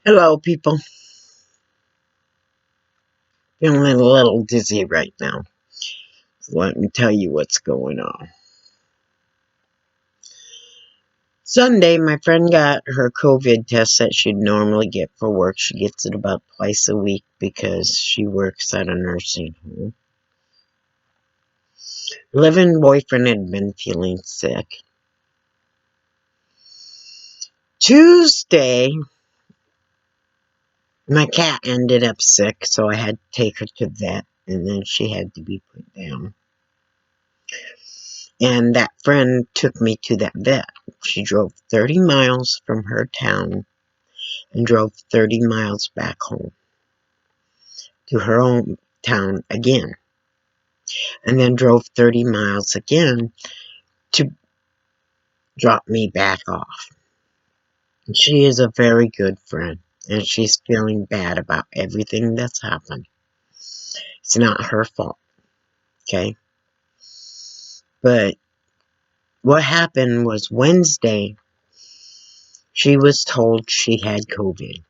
Hello, people. Feeling a little dizzy right now. Let me tell you what's going on. Sunday, my friend got her COVID test that she'd normally get for work. She gets it about twice a week because she works at a nursing home. Living boyfriend had been feeling sick. Tuesday, my cat ended up sick, so I had to take her to the vet, and then she had to be put down. And that friend took me to that vet. She drove 30 miles from her town and drove 30 miles back home to her own town again, and then drove 30 miles again to drop me back off. And she is a very good friend, and she's feeling bad about everything that's happened. It's not her fault, okay? But what happened was Wednesday, she was told she had COVID.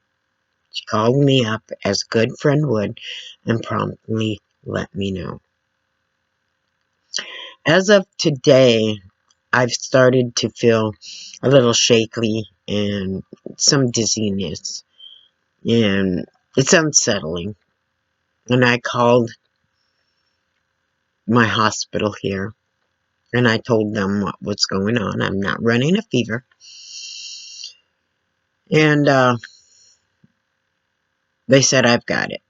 She called me up as a good friend would and promptly let me know. As of today, I've started to feel a little shaky and some dizziness, and it's unsettling. And I called my hospital here and I told them what was going on. I'm not running a fever. And they said I've got it.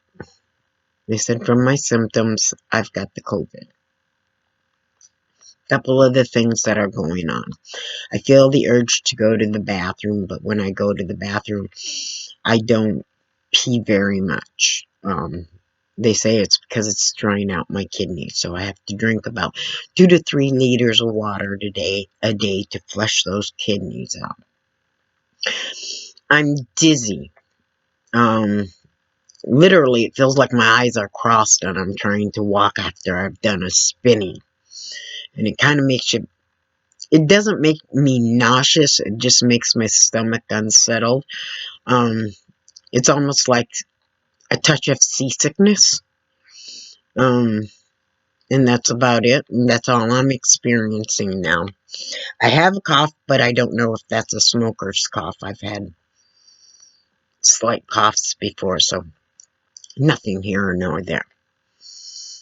They said from my symptoms, I've got the COVID. Couple of the things that are going on. I feel the urge to go to the bathroom, but when I go to the bathroom, I don't pee very much. They say it's because it's drying out my kidneys, so I have to drink about 2 to 3 liters of water a day to flush those kidneys out. I'm dizzy. Um, Literally, it feels like my eyes are crossed and I'm trying to walk after I've done a spinning, and it kind of makes you. It doesn't make me nauseous. It just makes my stomach unsettled. Um, it's almost like a touch of seasickness. Um, and that's about it. And that's all I'm experiencing now. I have a cough, but I don't know if that's a smoker's cough. I've had slight coughs before, so nothing here or nor there.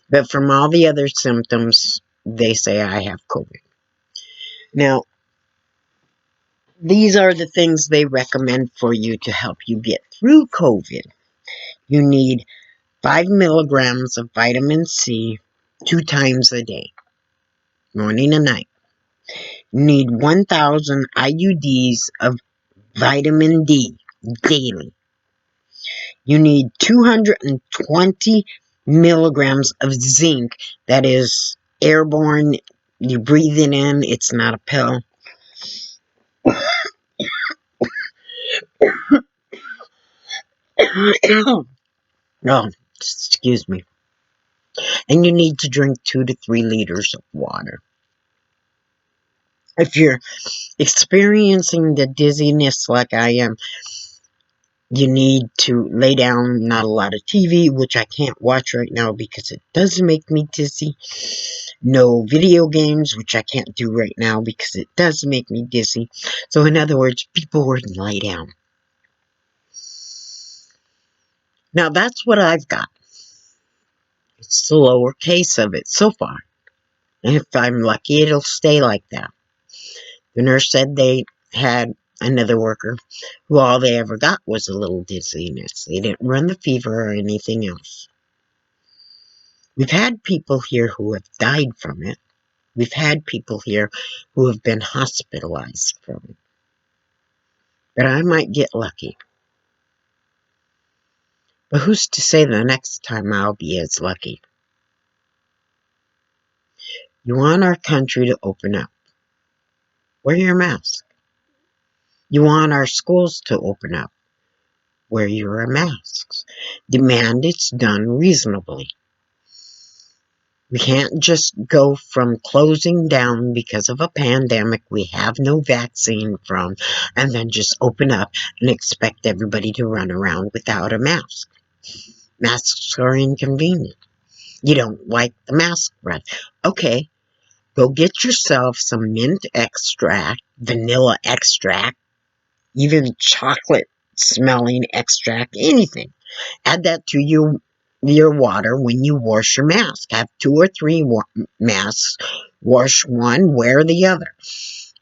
But from all the other symptoms, they say I have COVID. Now, these are the things they recommend for you to help you get through COVID. You need 5 milligrams of vitamin C 2 times a day, morning and night. You need 1,000 IUDs of vitamin D daily. You need 220 milligrams of zinc that is airborne. You breathe it in, it's not a pill. Oh, excuse me. And you need to drink 2 to 3 liters of water. If you're experiencing the dizziness like I am, you need to lay down, not a lot of TV, which I can't watch right now because it does make me dizzy. No video games, which I can't do right now because it does make me dizzy. So in other words, people were to lay down. Now that's what I've got. It's the lower case of it so far. And if I'm lucky, it'll stay like that. The nurse said they had another worker who all they ever got was a little dizziness. They didn't run the fever or anything else. We've had people here who have died from it. We've had people here who have been hospitalized from it. But I might get lucky. But who's to say the next time I'll be as lucky? You want our country to open up. Wear your mask. You want our schools to open up. Wear your masks. Demand it's done reasonably. We can't just go from closing down because of a pandemic we have no vaccine from and then just open up and expect everybody to run around without a mask. Masks are inconvenient. You don't like the mask breath. Okay, go get yourself some mint extract, vanilla extract, even chocolate smelling extract, anything. Add that to your water when you wash your mask. Have 2 or 3 masks. Wash one, wear the other.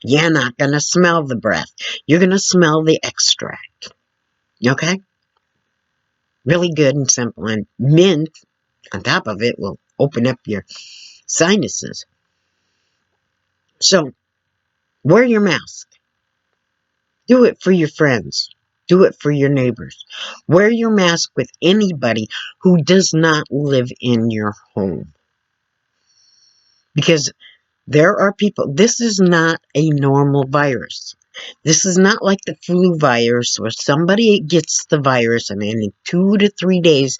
You're not going to smell the breath. You're going to smell the extract. Okay? Really good and simple. And mint, on top of it, will open up your sinuses. So, wear your mask. Do it for your friends. Do it for your neighbors. Wear your mask with anybody who does not live in your home. Because there are people, this is not a normal virus. This is not like the flu virus where somebody gets the virus and in 2 to 3 days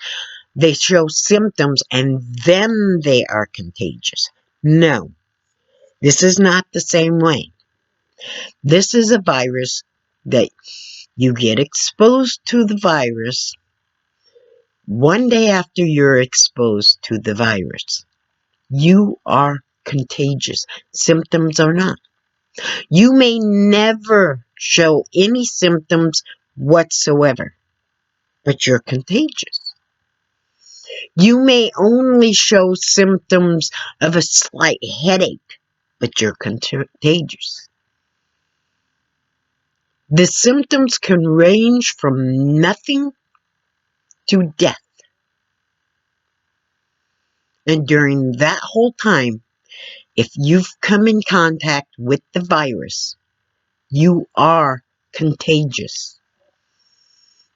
they show symptoms and then they are contagious. No, this is not the same way. This is a virus that you get exposed to the virus one day after you're exposed to the virus. You are contagious. Symptoms are not. You may never show any symptoms whatsoever, but you're contagious. You may only show symptoms of a slight headache, but you're contagious. The symptoms can range from nothing to death. And during that whole time, if you've come in contact with the virus, you are contagious.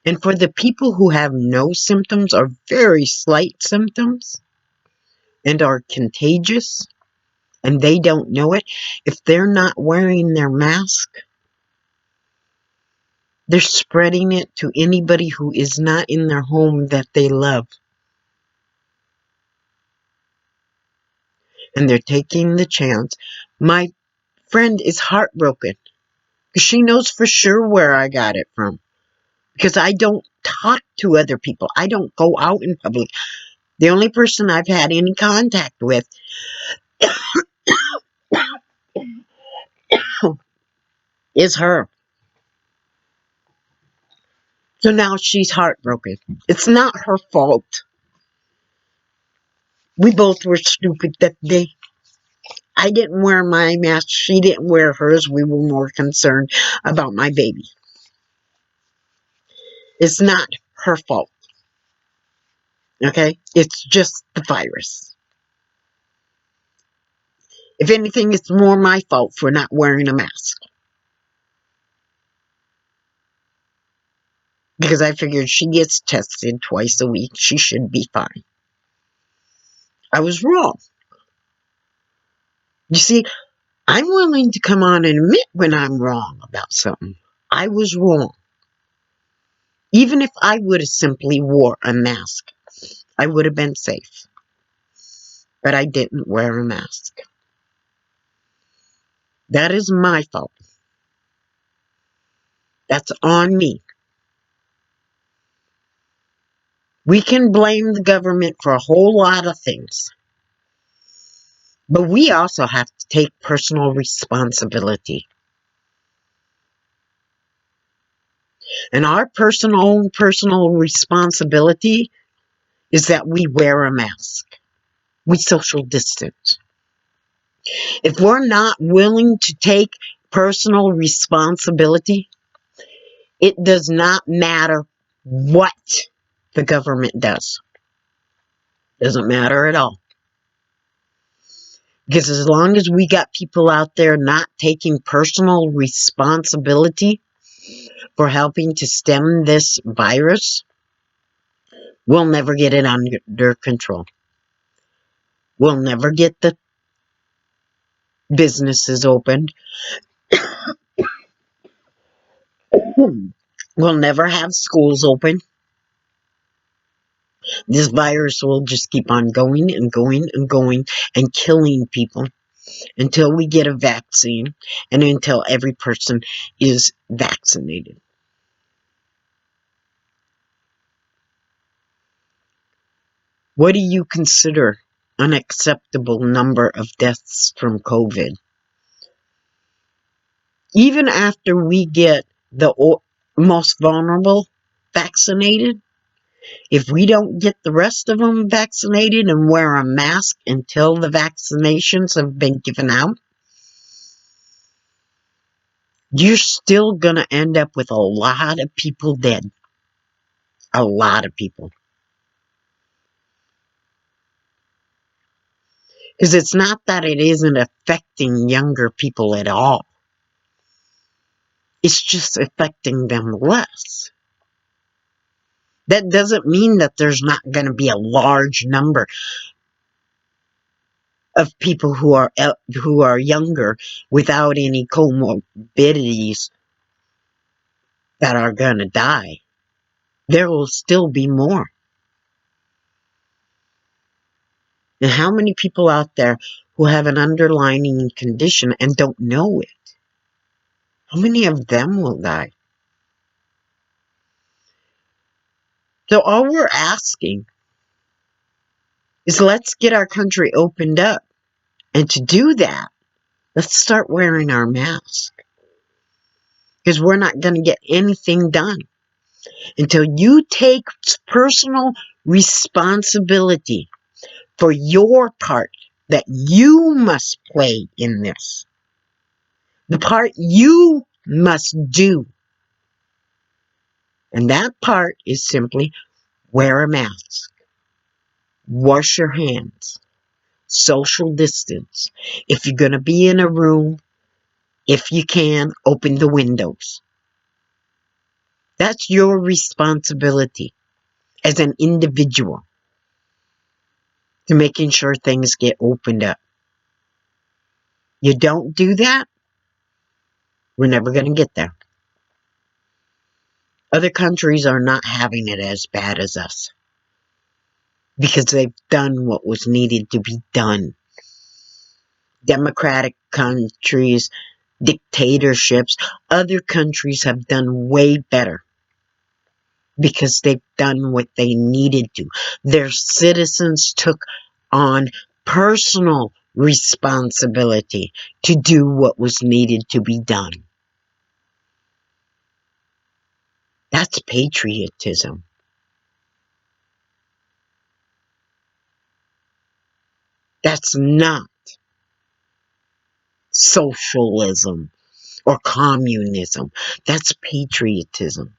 And for the people who have no symptoms or very slight symptoms and are contagious and they don't know it, if they're not wearing their mask, they're spreading it to anybody who is not in their home that they love. And they're taking the chance. My friend is heartbroken because she knows for sure where I got it from. Because I don't talk to other people. I don't go out in public. The only person I've had any contact with is her. So now she's heartbroken. It's not her fault. We both were stupid that day. I didn't wear my mask. She didn't wear hers. We were more concerned about my baby. It's not her fault. Okay? It's just the virus. If anything, it's more my fault for not wearing a mask. Because I figured she gets tested twice a week. She should be fine. I was wrong. You see, I'm willing to come on and admit when I'm wrong about something. I was wrong. Even if I would have simply wore a mask, I would have been safe. But I didn't wear a mask. That is my fault. That's on me. We can blame the government for a whole lot of things. But we also have to take personal responsibility. And our personal responsibility is that we wear a mask. We social distance. If we're not willing to take personal responsibility, it does not matter what the government does. Doesn't matter at all. Because as long as we got people out there not taking personal responsibility for helping to stem this virus, we'll never get it under control. We'll never get the businesses opened. We'll never have schools open. This virus will just keep on going and going and going and killing people until we get a vaccine and until every person is vaccinated. What do you consider an acceptable number of deaths from COVID? Even after we get the most vulnerable vaccinated, if we don't get the rest of them vaccinated and wear a mask until the vaccinations have been given out, you're still going to end up with a lot of people dead. A lot of people. Because it's not that it isn't affecting younger people at all. It's just affecting them less. That doesn't mean that there's not going to be a large number of people who are younger without any comorbidities that are going to die. There will still be more. And how many people out there who have an underlying condition and don't know it? How many of them will die? So all we're asking is let's get our country opened up. And to do that, let's start wearing our mask. Because we're not going to get anything done until you take personal responsibility for your part that you must play in this. The part you must do. And that part is simply wear a mask, wash your hands, social distance. If you're going to be in a room, if you can, open the windows. That's your responsibility as an individual to making sure things get opened up. You don't do that, we're never going to get there. Other countries are not having it as bad as us because they've done what was needed to be done. Democratic countries, dictatorships, other countries have done way better because they've done what they needed to. Their citizens took on personal responsibility to do what was needed to be done. That's patriotism. That's not socialism or communism. That's patriotism.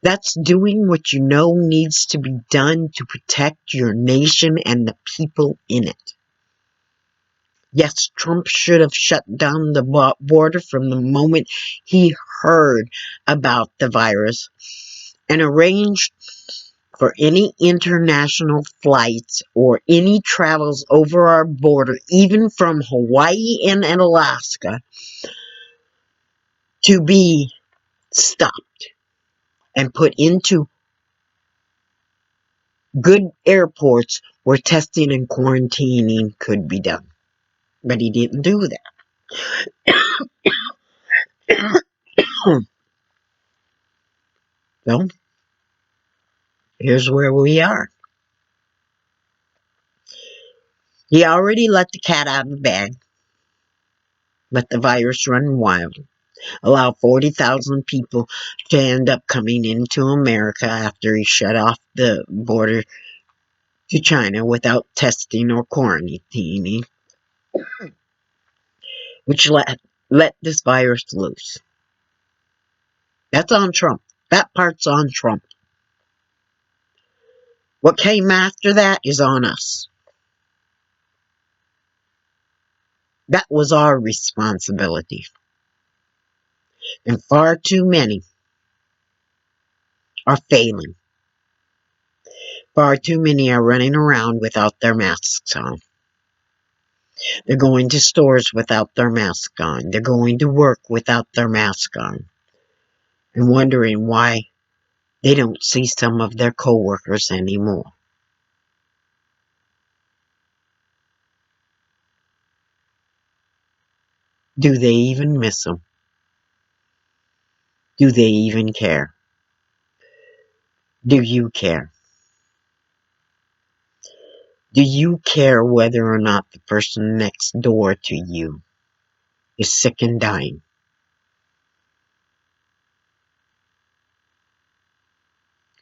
That's doing what you know needs to be done to protect your nation and the people in it. Yes, Trump should have shut down the border from the moment he heard about the virus and arranged for any international flights or any travels over our border, even from Hawaii and Alaska, to be stopped and put into good airports where testing and quarantining could be done. But he didn't do that. So, here's where we are. He already let the cat out of the bag, let the virus run wild, allow 40,000 people to end up coming into America after he shut off the border to China without testing or quarantining, which let this virus loose. That's on Trump. That part's on Trump. What came after that is on us. That was our responsibility. And far too many are failing. Far too many are running around without their masks on. They're going to stores without their mask on. They're going to work without their mask on. And wondering why They don't see some of their coworkers anymore. Do they even miss them? Do they even care? Do you care? Do you care whether or not the person next door to you is sick and dying?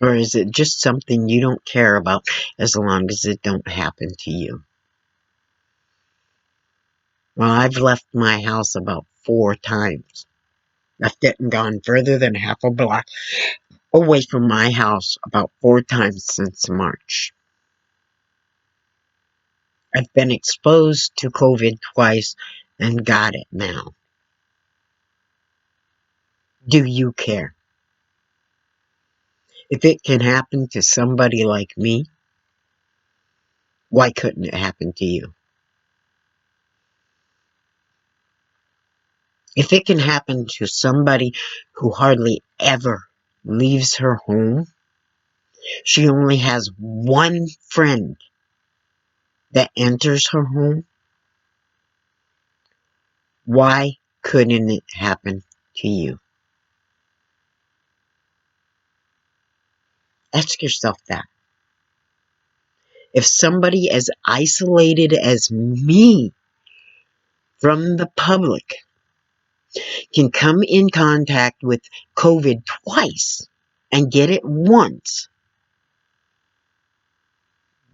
Or is it just something you don't care about as long as it don't happen to you? Well, I've left my house about 4 times. Left it and gone further than half a block away from my house about 4 times since March. I've been exposed to COVID twice and got it now. Do you care? If it can happen to somebody like me, why couldn't it happen to you? If it can happen to somebody who hardly ever leaves her home, she only has one friend that enters her home, why couldn't it happen to you? Ask yourself that. If somebody as isolated as me from the public can come in contact with COVID twice and get it once,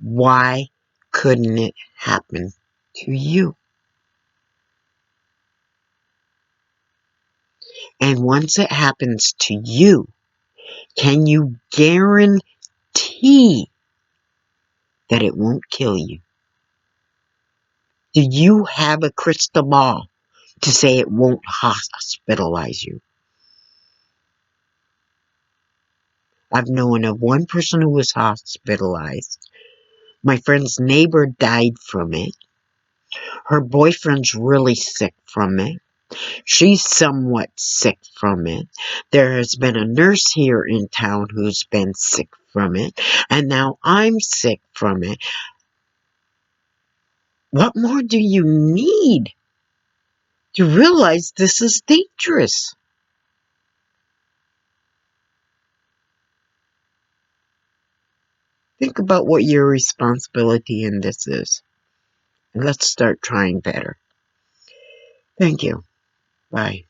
why couldn't it happen to you? And once it happens to you, can you guarantee that it won't kill you? Do you have a crystal ball to say it won't hospitalize you? I've known of one person who was hospitalized. My friend's neighbor died from it. Her boyfriend's really sick from it. She's somewhat sick from it. There has been a nurse here in town who's been sick from it. And now I'm sick from it. What more do you need to realize this is dangerous? Think about what your responsibility in this is. And let's start trying better. Thank you. Bye.